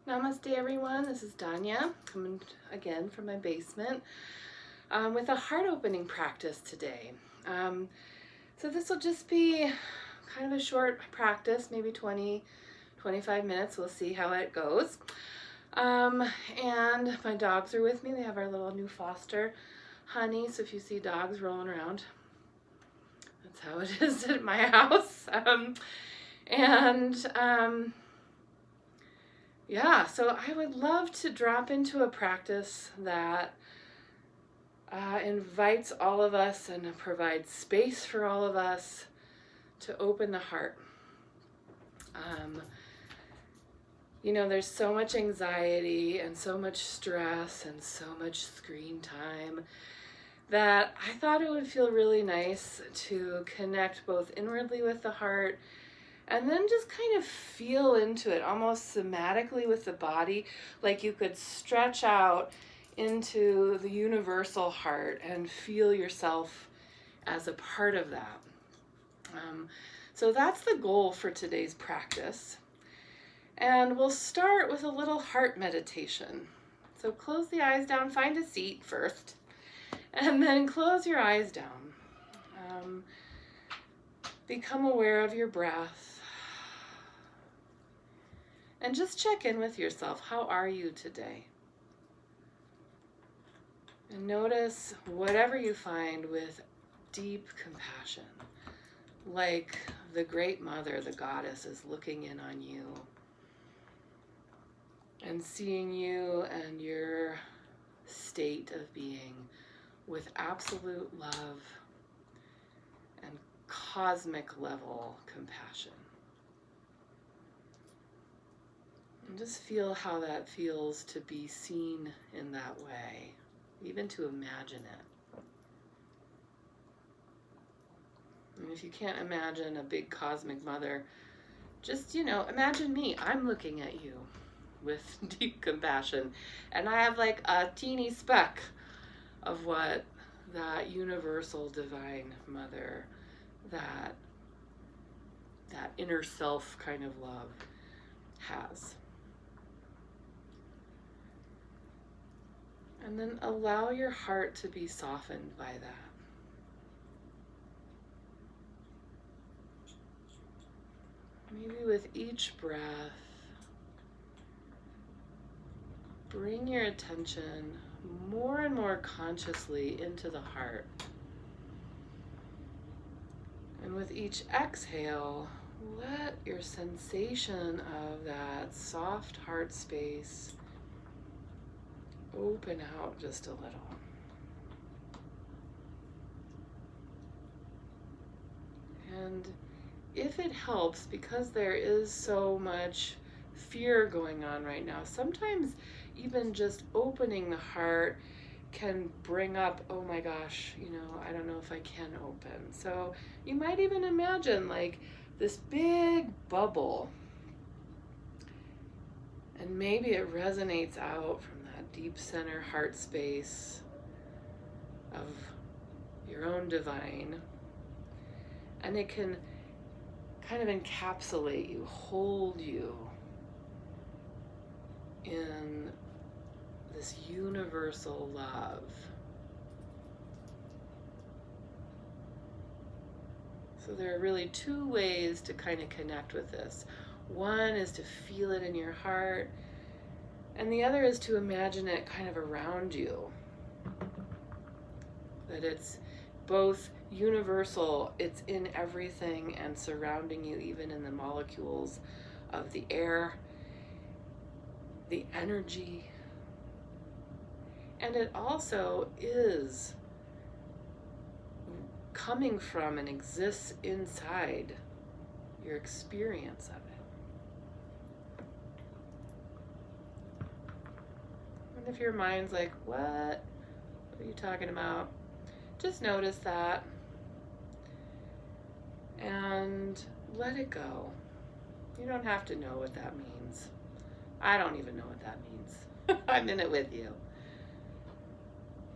Namaste everyone, this is Danya, coming again from my basement with a heart opening practice today. So this will just be kind of a short practice, maybe 20-25 minutes, we'll see how it goes. And my dogs are with me, they have our little new foster, Honey, so if you see dogs rolling around, that's how it is at my house. Yeah, so I would love to drop into a practice that invites all of us and provides space for all of us to open the heart. You know, there's so much anxiety and so much stress and so much screen time that I thought it would feel really nice to connect both inwardly with the heart and then just kind of feel into it, almost somatically with the body, like you could stretch out into the universal heart and feel yourself as a part of that. So that's the goal for today's practice. And we'll start with a little heart meditation. So close the eyes down, find a seat first, and then close your eyes down. Become aware of your breath. And just check in with yourself. How are you today? And notice whatever you find with deep compassion, like the great mother, the goddess, is looking in on you and seeing you and your state of being with absolute love and cosmic level compassion. And just feel how that feels to be seen in that way, even to imagine it. And if you can't imagine a big cosmic mother, just, imagine me. I'm looking at you with deep compassion, and I have like a teeny speck of what that universal divine mother, that inner self kind of love has. And then allow your heart to be softened by that. Maybe with each breath, bring your attention more and more consciously into the heart. And with each exhale, let your sensation of that soft heart space open out just a little. And if it helps, because there is so much fear going on right now, sometimes even just opening the heart can bring up, oh my gosh, I don't know if I can open. So you might even imagine like this big bubble, and maybe it resonates out from that deep center heart space of your own divine, and it can kind of encapsulate you, hold you in this universal love. So there are really two ways to kind of connect with this. One is to feel it in your heart, and the other is to imagine it kind of around you. That it's both universal, it's in everything and surrounding you, even in the molecules of the air, the energy. And it also is coming from and exists inside your experience of it. And if your mind's like, what are you talking about? Just notice that and let it go. You don't have to know what that means. I don't even know what that means. I'm in it with you.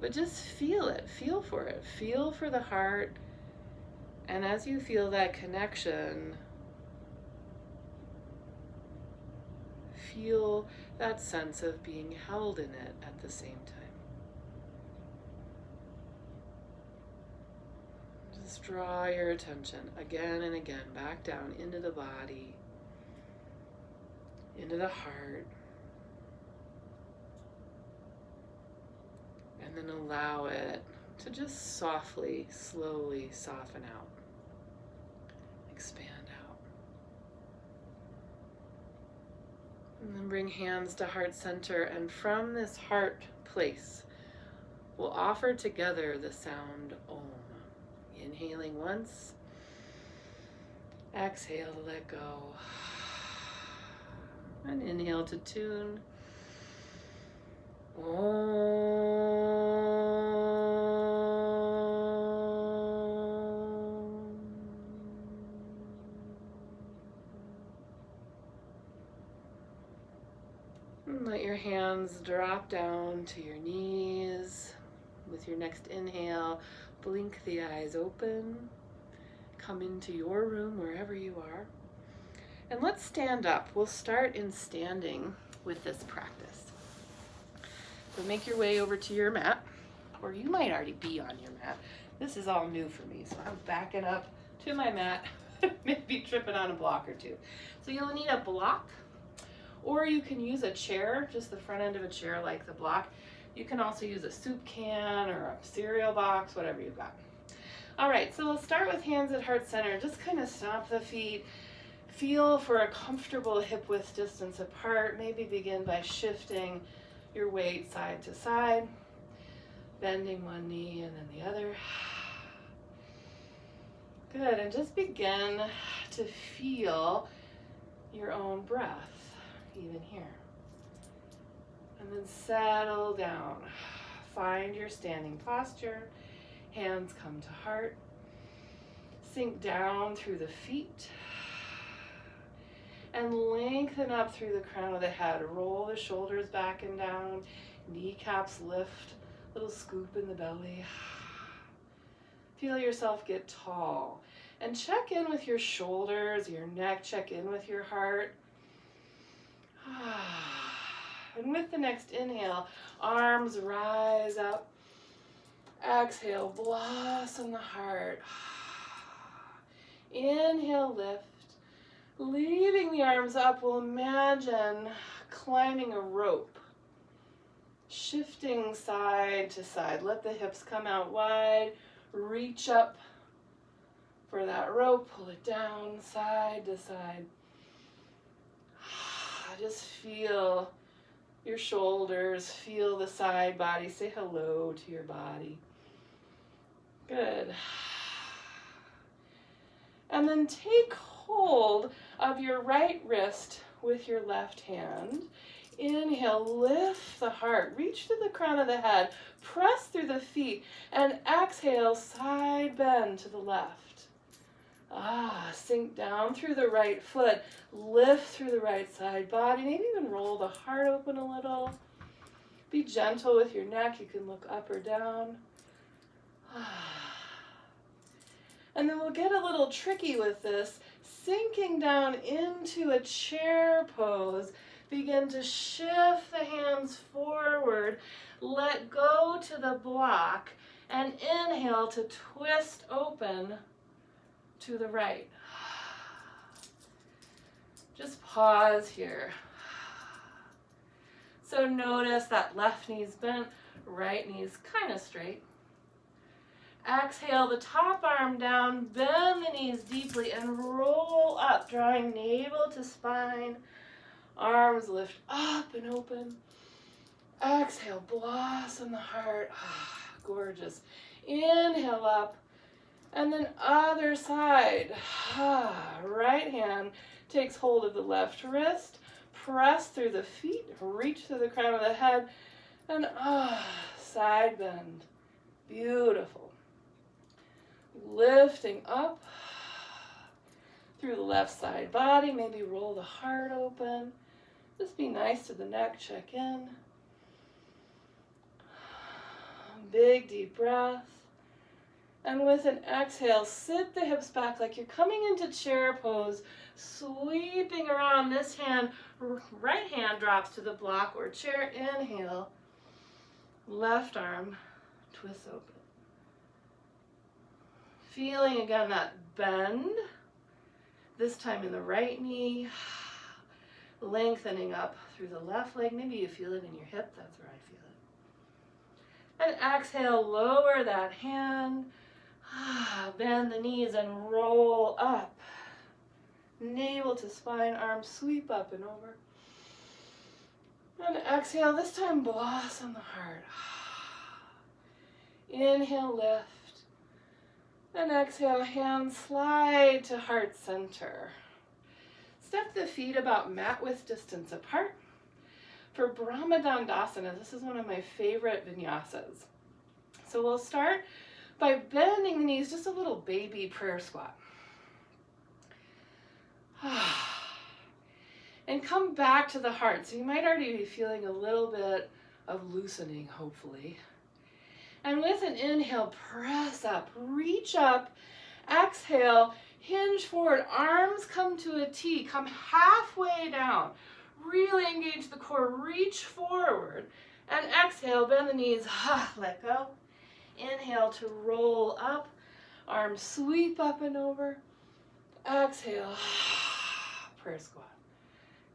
But just feel it, feel for it, feel for the heart. And as you feel that connection, feel that sense of being held in it at the same time. Just draw your attention again and again back down into the body, into the heart, and then allow it to just softly, slowly soften out, expand out. And then bring hands to heart center, and from this heart place, we'll offer together the sound Om. Inhaling once, exhale to let go, and inhale to tune. Om. And let your hands drop down to your knees. With your next inhale, blink the eyes open. Come into your room wherever you are. And let's stand up. We'll start in standing with this practice. So make your way over to your mat, or you might already be on your mat. This is all new for me, so I'm backing up to my mat, maybe tripping on a block or two. So you'll need a block, or you can use a chair, just the front end of a chair like the block. You can also use a soup can or a cereal box, whatever you've got. All right, so we'll start with hands at heart center. Just kind of stomp the feet. Feel for a comfortable hip width distance apart. Maybe begin by shifting your weight side to side, bending one knee and then the other. Good, and just begin to feel your own breath, even here. And then settle down. Find your standing posture. Hands come to heart. Sink down through the feet. And lengthen up through the crown of the head. Roll the shoulders back and down. Kneecaps lift. Little scoop in the belly. Feel yourself get tall. And check in with your shoulders, your neck. Check in with your heart. And with the next inhale, arms rise up. Exhale, blossom the heart. Inhale, lift. Leaving the arms up, we'll imagine climbing a rope. Shifting side to side. Let the hips come out wide. Reach up for that rope. Pull it down, side to side. Just feel your shoulders, feel the side body. Say hello to your body. Good. And then take hold of your right wrist with your left hand. Inhale, lift the heart. Reach to the crown of the head. Press through the feet. And exhale, side bend to the left. Sink down through the right foot. Lift through the right side body. Maybe even roll the heart open a little. Be gentle with your neck. You can look up or down. And then we'll get a little tricky with this. Sinking down into a chair pose. Begin to shift the hands forward. Let go to the block. And inhale to twist open to the right. Just pause here. So notice that left knee's bent, right knee's kind of straight. Exhale the top arm down, bend the knees deeply and roll up, drawing navel to spine. Arms lift up and open. Exhale, blossom the heart. Gorgeous. Inhale up. And then other side. Right hand takes hold of the left wrist. Press through the feet. Reach through the crown of the head. And side bend. Beautiful. Lifting up through the left side body. Maybe roll the heart open. Just be nice to the neck. Check in. Big deep breath. And with an exhale, sit the hips back like you're coming into chair pose, sweeping around. This hand, right hand drops to the block or chair. Inhale, left arm, twist open. Feeling again that bend, this time in the right knee, lengthening up through the left leg. Maybe you feel it in your hip, that's where I feel it. And exhale, lower that hand. Bend the knees and roll up. Navel to spine, arms sweep up and over. And exhale, this time blossom the heart. Inhale, lift. And exhale, hands slide to heart center. Step the feet about mat width distance apart. For Brahma Dandasana, this is one of my favorite vinyasas. So we'll start by bending the knees, just a little baby prayer squat. And come back to the heart. So you might already be feeling a little bit of loosening, hopefully. And with an inhale, press up, reach up, exhale, hinge forward, arms come to a T, come halfway down. Really engage the core, reach forward, and exhale, bend the knees, let go. Inhale to roll up, arms sweep up and over. Exhale, prayer squat.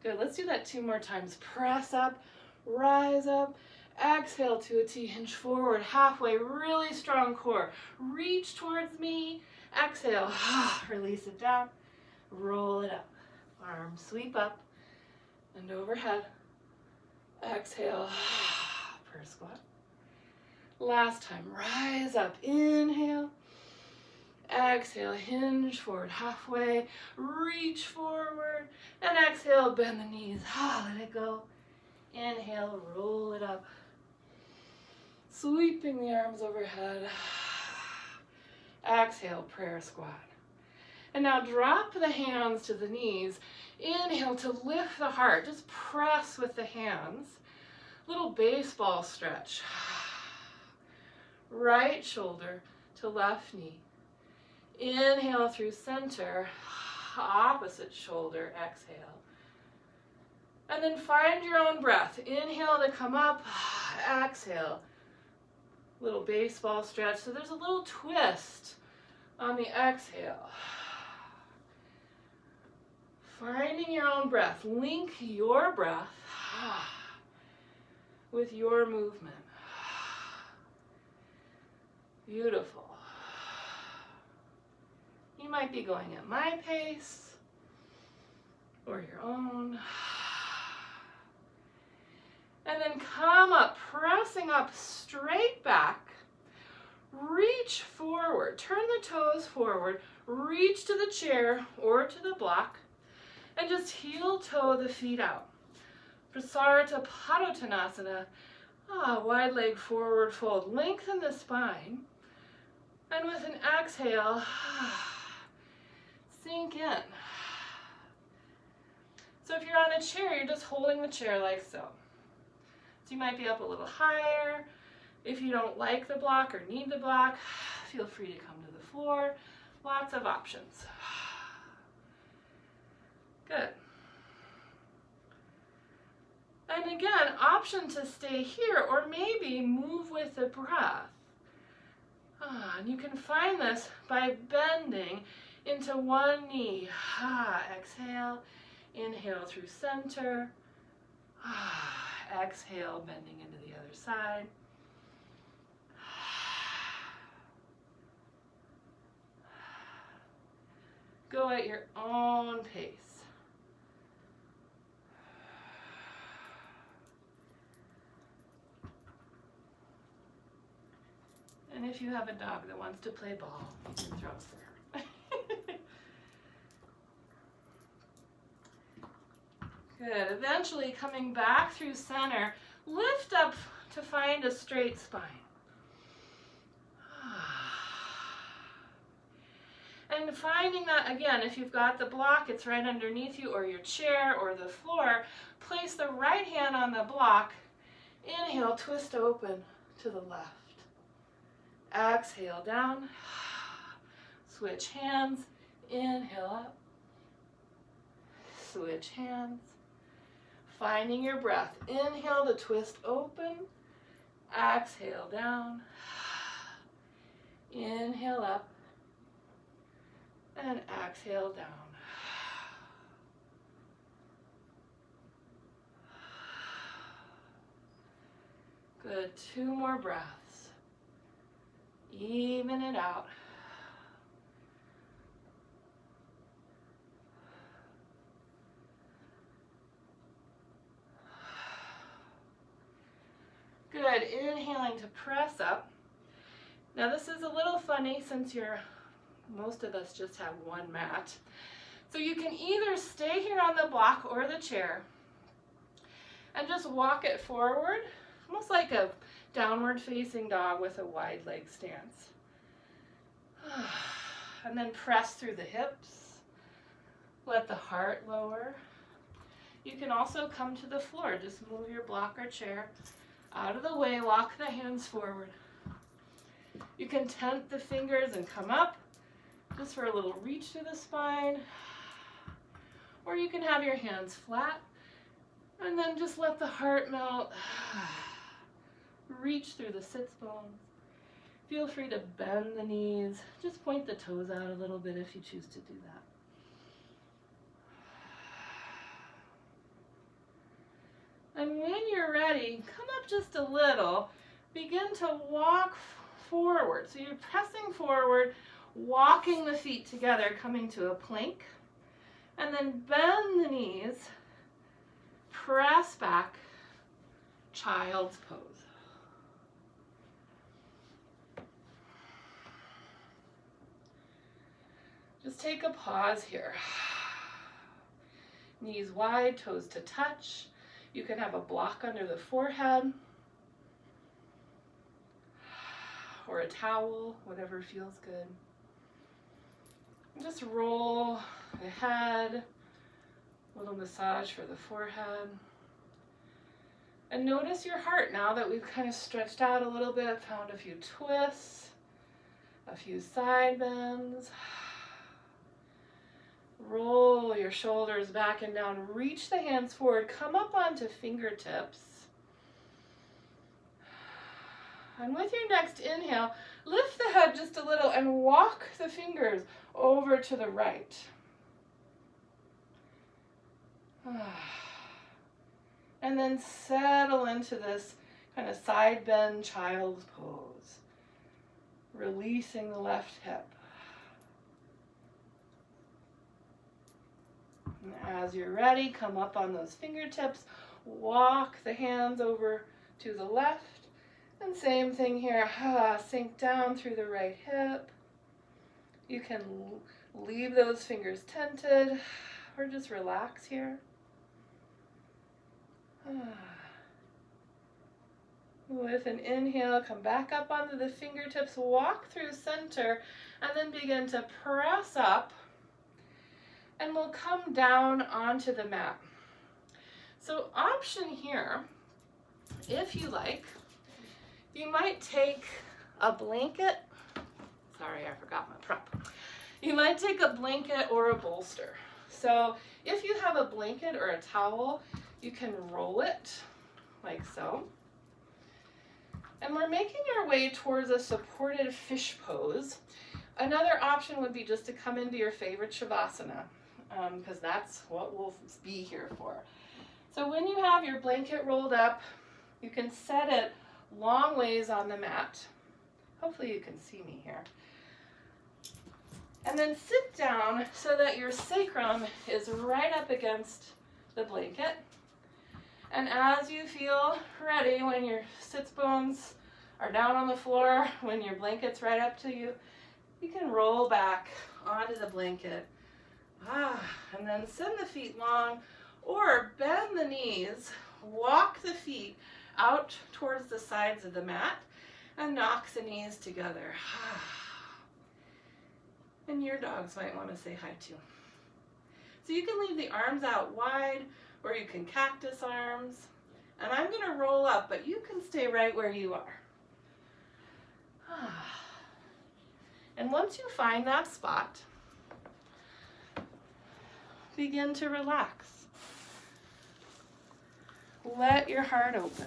Good, let's do that 2 more times. Press up, rise up, exhale to a T, hinge forward, halfway, really strong core. Reach towards me, exhale, release it down, roll it up. Arms sweep up and overhead. Exhale, prayer squat. Last time, rise up, inhale, exhale, hinge forward halfway, reach forward, and exhale, bend the knees, let it go. Inhale, roll it up, sweeping the arms overhead. Exhale, prayer squat. And now drop the hands to the knees. Inhale to lift the heart, just press with the hands. Little baseball stretch. Right shoulder to left knee. Inhale through center, opposite shoulder, exhale. And then find your own breath. Inhale to come up, exhale. Little baseball stretch. So there's a little twist on the exhale. Finding your own breath. Link your breath with your movement. Beautiful. You might be going at my pace or your own. And then come up, pressing up straight back. Reach forward, turn the toes forward, reach to the chair or to the block, and just heel toe the feet out. Prasarita Padottanasana, wide leg forward fold, lengthen the spine. And with an exhale, sink in. So if you're on a chair, you're just holding the chair like so. So you might be up a little higher. If you don't like the block or need the block, feel free to come to the floor. Lots of options. Good. And again, option to stay here or maybe move with the breath. And you can find this by bending into one knee. Exhale, inhale through center. Exhale, bending into the other side. Go at your own pace. And if you have a dog that wants to play ball, you can throw for her. Good. Eventually coming back through center, lift up to find a straight spine. And finding that, again, if you've got the block, it's right underneath you, or your chair, or the floor, place the right hand on the block. Inhale, twist open to the left. Exhale down. Switch hands. Inhale up. Switch hands. Finding your breath. Inhale to twist open. Exhale down. Inhale up. And exhale down. Good. 2 more breaths. Even it out. Good. Inhaling to press up. Now this is a little funny since most of us just have one mat. So you can either stay here on the block or the chair and just walk it forward, almost like a downward facing dog with a wide leg stance. And then press through the hips. Let the heart lower. You can also come to the floor. Just move your block or chair out of the way. Walk the hands forward. You can tent the fingers and come up just for a little reach through the spine. Or you can have your hands flat and then just let the heart melt. Reach through the sits bones. Feel free to bend the knees. Just point the toes out a little bit if you choose to do that. And when you're ready, come up just a little. Begin to walk forward. So you're pressing forward, walking the feet together, coming to a plank. And then bend the knees. Press back. Child's pose. Just take a pause here. Knees wide, toes to touch. You can have a block under the forehead or a towel, whatever feels good. And just roll the head, a little massage for the forehead. And notice your heart now that we've kind of stretched out a little bit, found a few twists, a few side bends. Roll your shoulders back and down. Reach the hands forward. Come up onto fingertips. And with your next inhale, lift the head just a little and walk the fingers over to the right. And then settle into this kind of side bend child's pose. Releasing the left hip. And as you're ready, come up on those fingertips, walk the hands over to the left, and same thing here, sink down through the right hip. You can leave those fingers tented, or just relax here. With an inhale, come back up onto the fingertips, walk through center, and then begin to press up. And we'll come down onto the mat. So option here, if you like, you might take a blanket. Sorry, I forgot my prep. You might take a blanket or a bolster. So if you have a blanket or a towel, you can roll it like so. And we're making our way towards a supported fish pose. Another option would be just to come into your favorite savasana. Because that's what we'll be here for. So when you have your blanket rolled up, you can set it long ways on the mat. Hopefully you can see me here. And then sit down so that your sacrum is right up against the blanket. And as you feel ready, when your sits bones are down on the floor, when your blanket's right up to you, you can roll back onto the blanket. And then send the feet long or bend the knees, walk the feet out towards the sides of the mat and knock the knees together. And your dogs might want to say hi too. So you can leave the arms out wide or you can cactus arms. And I'm going to roll up, but you can stay right where you are. And once you find that spot, begin to relax. Let your heart open.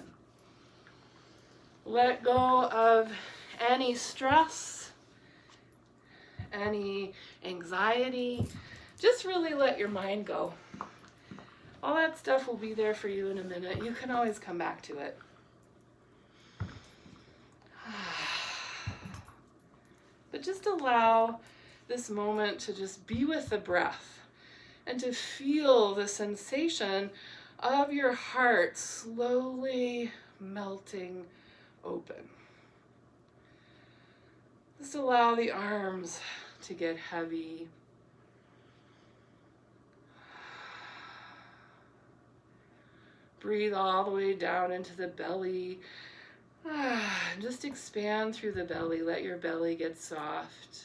Let go of any stress, any anxiety. Just really let your mind go. All that stuff will be there for you in a minute. You can always come back to it. But just allow this moment to just be with the breath and to feel the sensation of your heart slowly melting open. Just allow the arms to get heavy. Breathe all the way down into the belly. Just expand through the belly. Let your belly get soft.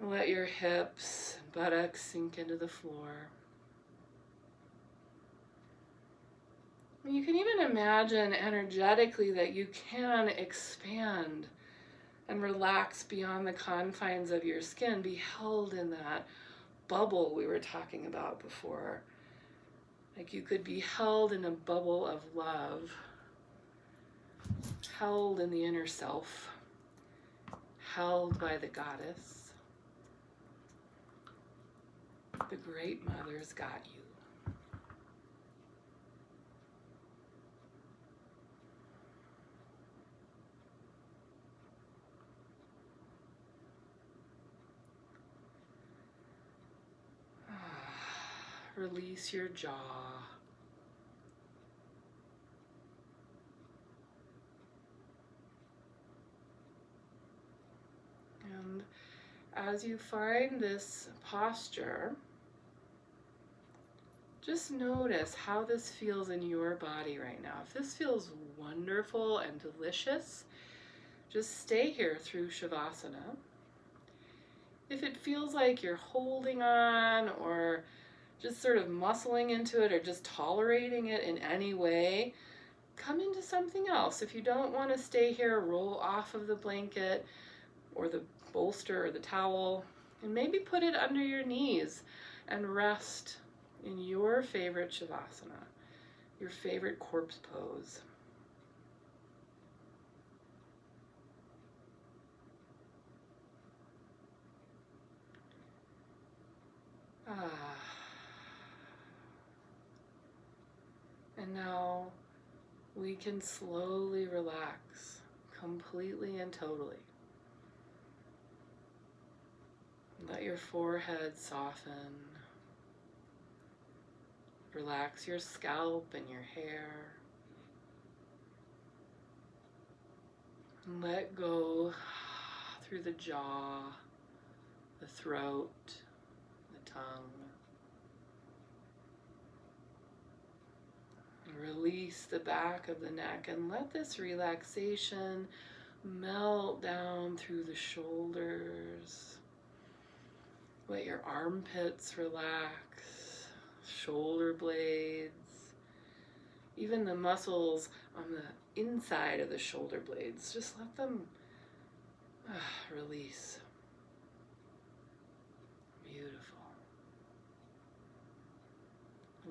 Let your hips and buttocks sink into the floor. You can even imagine energetically that you can expand and relax beyond the confines of your skin. Be held in that bubble we were talking about before. Like you could be held in a bubble of love, held in the inner self, held by the goddess. The Great Mother's got you. Release your jaw. And as you find this posture, just notice how this feels in your body right now. If this feels wonderful and delicious, just stay here through Shavasana. If it feels like you're holding on or just sort of muscling into it or just tolerating it in any way, come into something else. If you don't want to stay here, roll off of the blanket or the bolster or the towel and maybe put it under your knees and rest in your favorite Shavasana, your favorite corpse pose. And now we can slowly relax completely and totally. Let your forehead soften. Relax your scalp and your hair. And let go through the jaw, the throat, the tongue. Release the back of the neck and let this relaxation melt down through the shoulders. Let your armpits relax, shoulder blades, even the muscles on the inside of the shoulder blades. Just let them release. Beautiful.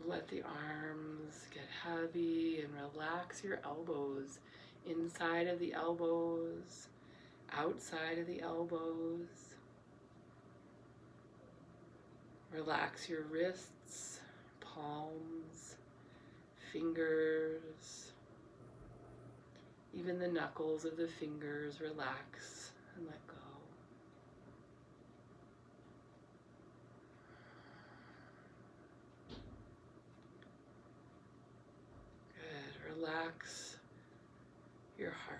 Let the arms get heavy and relax your elbows, inside of the elbows, outside of the elbows. Relax your wrists, palms, fingers, even the knuckles of the fingers. Relax and let go. Relax your heart.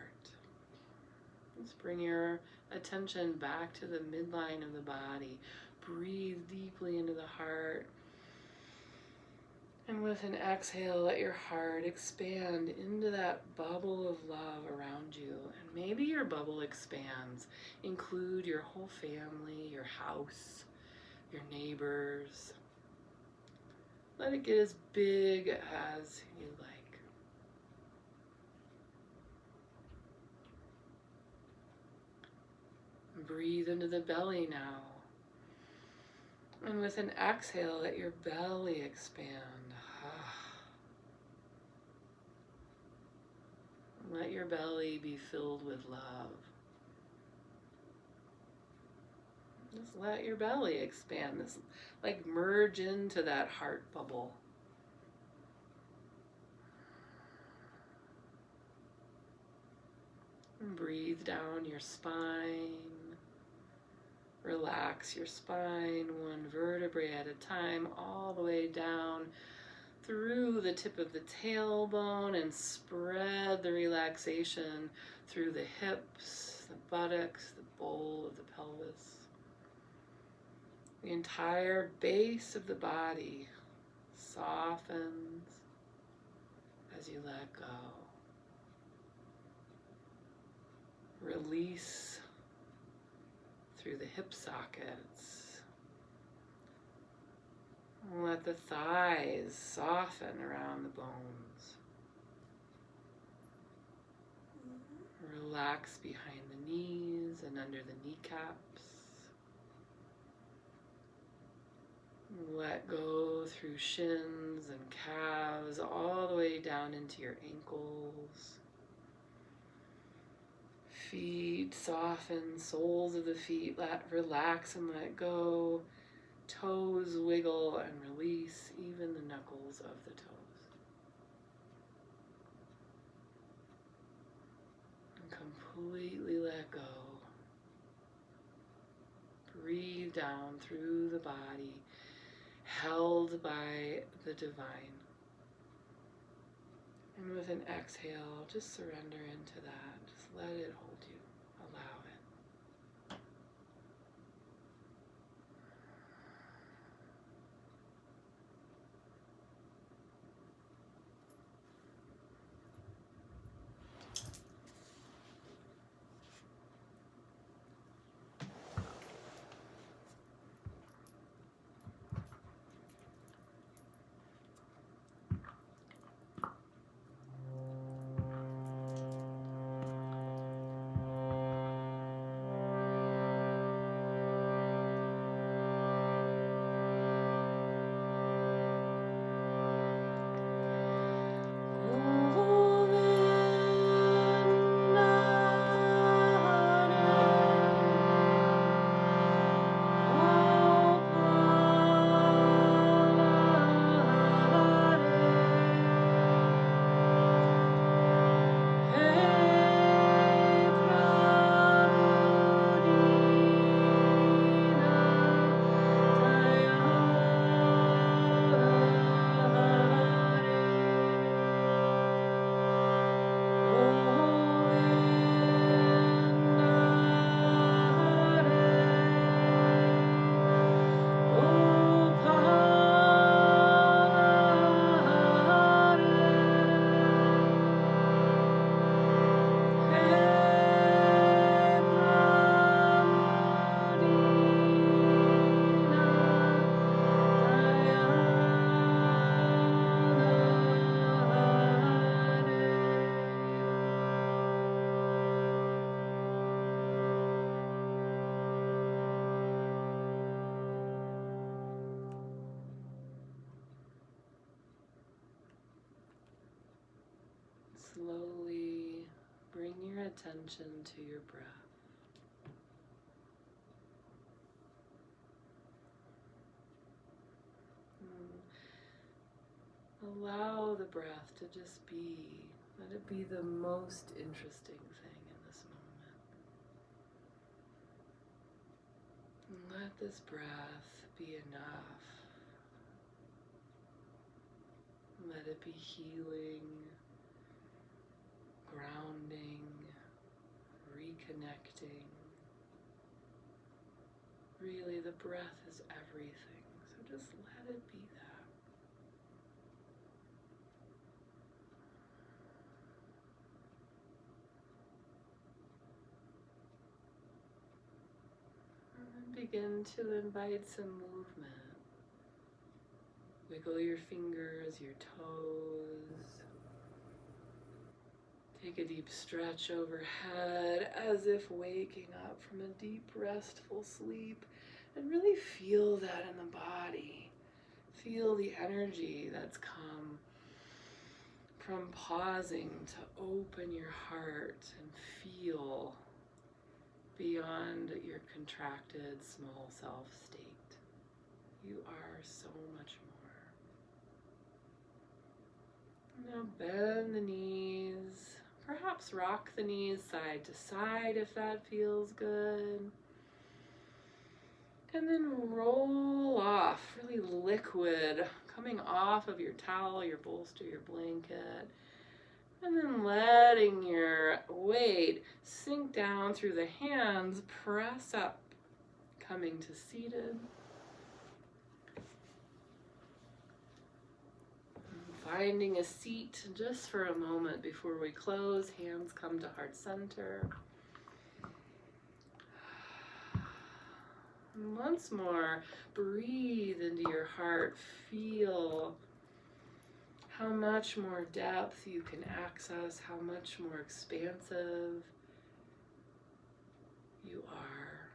Just bring your attention back to the midline of the body. Breathe deeply into the heart. And with an exhale, let your heart expand into that bubble of love around you. And maybe your bubble expands. Include your whole family, your house, your neighbors. Let it get as big as you like. Breathe into the belly now. And with an exhale, let your belly expand. Let your belly be filled with love. Just let your belly expand. This, like, merge into that heart bubble. And breathe down your spine. Relax your spine one vertebrae at a time, all the way down through the tip of the tailbone, and spread the relaxation through the hips, the buttocks, the bowl of the pelvis. The entire base of the body softens as you let go. Release through the hip sockets. Let the thighs soften around the bones. Relax behind the knees and under the kneecaps. Let go through shins and calves all the way down into your ankles. Feet soften, soles of the feet relax and let go. Toes wiggle and release, even the knuckles of the toes. And completely let go. Breathe down through the body, held by the divine. And with an exhale, just surrender into that. Just let it hold you. Allow it. Slowly bring your attention to your breath. Allow the breath to just be. Let it be the most interesting thing in this moment. And let this breath be enough. Let it be healing, grounding, reconnecting. Really, the breath is everything, so just let it be that. And begin to invite some movement. Wiggle your fingers, your toes. Take a deep stretch overhead as if waking up from a deep, restful sleep, and really feel that in the body. Feel the energy that's come from pausing to open your heart and feel beyond your contracted small self state. You are so much more. Now bend the knees. Perhaps rock the knees side to side if that feels good. And then roll off, really liquid, coming off of your towel, your bolster, your blanket. And then letting your weight sink down through the hands, press up, coming to seated. Finding a seat just for a moment before we close. Hands come to heart center. And once more, breathe into your heart. Feel how much more depth you can access, how much more expansive you are.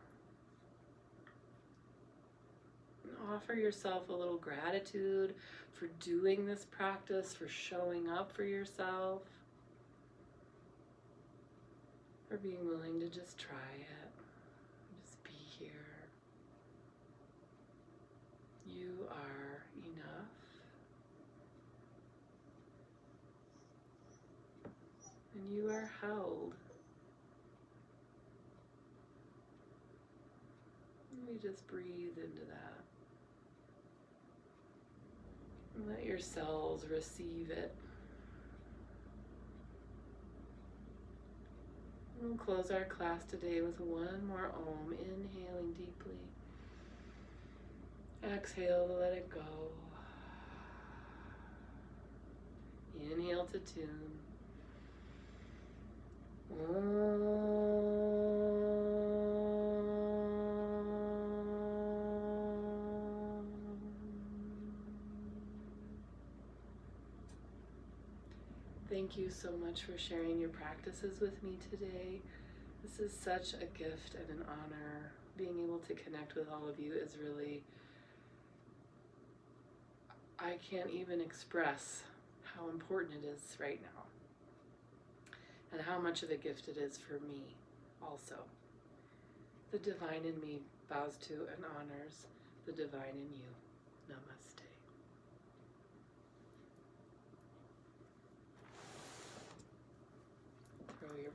And offer yourself a little gratitude for doing this practice, for showing up for yourself, for being willing to just try it, just be here. You are enough. And you are held. And we just breathe into that. And let your cells receive it. We'll close our class today with one more Om, inhaling deeply. Exhale to let it go. Inhale to tune. Thank you so much for sharing your practices with me today. This is such a gift and an honor. Being able to connect with all of you is really, I can't even express how important it is right now. And how much of a gift it is for me also. The divine in me bows to and honors the divine in you. Namaste. Throw your